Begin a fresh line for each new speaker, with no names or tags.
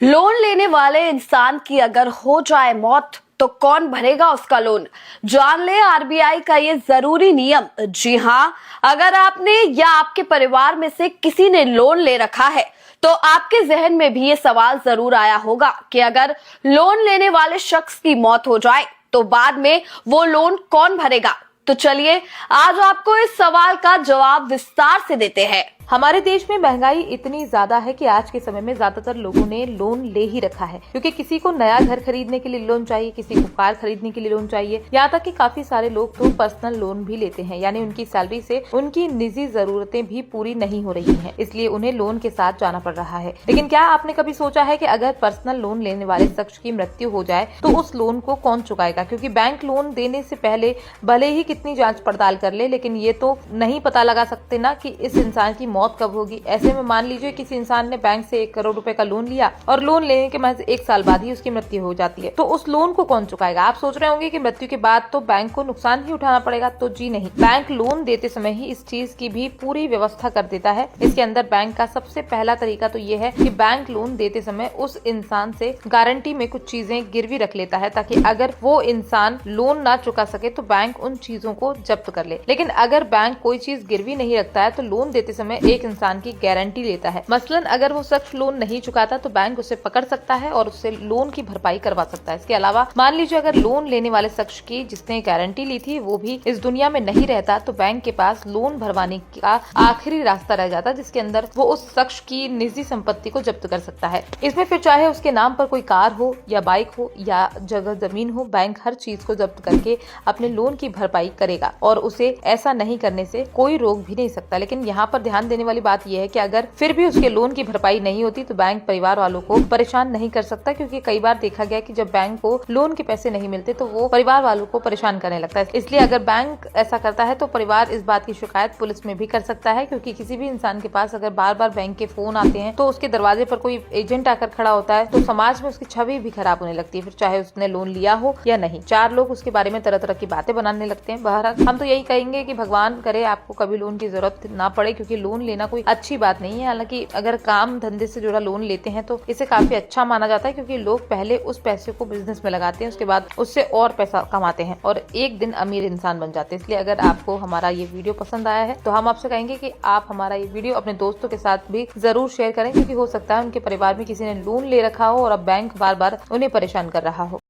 Loan लेने वाले इंसान की अगर हो जाए मौत तो कौन भरेगा उसका लोन। जान ले आरबीआई का ये जरूरी नियम। जी हाँ, अगर आपने या आपके परिवार में से किसी ने लोन ले रखा है तो आपके जहन में भी ये सवाल जरूर आया होगा कि अगर लोन लेने वाले शख्स की मौत हो जाए तो बाद में वो लोन कौन भरेगा। तो चलिए आज आपको इस सवाल का जवाब विस्तार से देते हैं।
हमारे देश में महंगाई इतनी ज्यादा है कि आज के समय में ज्यादातर लोगों ने लोन ले ही रखा है, क्योंकि किसी को नया घर खरीदने के लिए लोन चाहिए, किसी को कार खरीदने के लिए लोन चाहिए, यहाँ तक कि काफी सारे लोग तो पर्सनल लोन भी लेते हैं, यानी उनकी सैलरी से उनकी निजी जरूरतें भी पूरी नहीं हो रही हैं, इसलिए उन्हें लोन के साथ जाना पड़ रहा है। लेकिन क्या आपने कभी सोचा है कि अगर पर्सनल लोन लेने वाले शख्स की मृत्यु हो जाए तो उस लोन को कौन चुकाएगा? क्योंकि बैंक लोन देने से पहले भले ही कितनी जाँच पड़ताल कर ले, लेकिन ये तो नहीं पता लगा सकते ना कि इस इंसान की मौत कब होगी। ऐसे में मान लीजिए किसी इंसान ने बैंक से 1 करोड़ रुपए का लोन लिया और लोन लेने के महज 1 साल बाद ही उसकी मृत्यु हो जाती है, तो उस लोन को कौन चुकाएगा? आप सोच रहे होंगे कि मृत्यु के बाद तो बैंक को नुकसान ही उठाना पड़ेगा, तो जी नहीं, बैंक लोन देते समय ही इस चीज की भी पूरी व्यवस्था कर देता है। इसके अंदर बैंक का सबसे पहला तरीका तो ये है कि बैंक लोन देते समय उस इंसान से गारंटी में कुछ चीजें गिरवी रख लेता है, ताकि अगर वो इंसान लोन ना चुका सके तो बैंक उन चीजों को जब्त कर ले। लेकिन अगर बैंक कोई चीज गिरवी नहीं रखता है तो लोन देते समय एक इंसान की गारंटी लेता है। मसलन अगर वो शख्स लोन नहीं चुकाता तो बैंक उसे पकड़ सकता है और उससे लोन की भरपाई करवा सकता है। इसके अलावा मान लीजिए अगर लोन लेने वाले शख्स की जिसने गारंटी ली थी वो भी इस दुनिया में नहीं रहता, तो बैंक के पास लोन भरवाने का आखिरी रास्ता रह जाता है, जिसके अंदर वो उस शख्स की निजी संपत्ति को जब्त कर सकता है। इसमें फिर चाहे उसके नाम पर कोई कार हो या बाइक हो या जगह जमीन हो, बैंक हर चीज को जब्त करके अपने लोन की भरपाई करेगा और उसे ऐसा नहीं करने से कोई रोक भी नहीं सकता। लेकिन यहाँ पर ध्यान देने वाली बात यह है कि अगर फिर भी उसके लोन की भरपाई नहीं होती तो बैंक परिवार वालों को परेशान नहीं कर सकता, क्योंकि कई बार देखा गया कि जब बैंक को लोन के पैसे नहीं मिलते तो वो परिवार वालों को परेशान करने लगता है। इसलिए अगर बैंक ऐसा करता है तो परिवार इस बात की शिकायत पुलिस में भी कर सकता है, क्योंकि किसी भी इंसान के पास अगर बार बार बैंक के फोन आते हैं तो उसके दरवाजे पर कोई एजेंट आकर खड़ा होता है तो समाज में उसकी छवि भी खराब होने लगती है, फिर चाहे उसने लोन लिया हो या नहीं। 4 लोग उसके बारे में तरह तरह की बातें बनाने लगते हैं। बहरहाल हम तो यही कहेंगे कि भगवान करे आपको कभी लोन की जरूरत ना पड़े, क्योंकि लोन लेना कोई अच्छी बात नहीं है। हालांकि अगर काम धंधे से जुड़ा लोन लेते हैं तो इसे काफी अच्छा माना जाता है, क्योंकि लोग पहले उस पैसे को बिजनेस में लगाते हैं, उसके बाद उससे और पैसा कमाते हैं और एक दिन अमीर इंसान बन जाते हैं। इसलिए अगर आपको हमारा ये वीडियो पसंद आया है तो हम आपसे कहेंगे कि आप हमारा ये वीडियो अपने दोस्तों के साथ भी जरूर शेयर करें, क्योंकि हो सकता है उनके परिवार में किसी ने लोन ले रखा हो और अब बैंक बार बार उन्हें परेशान कर रहा हो।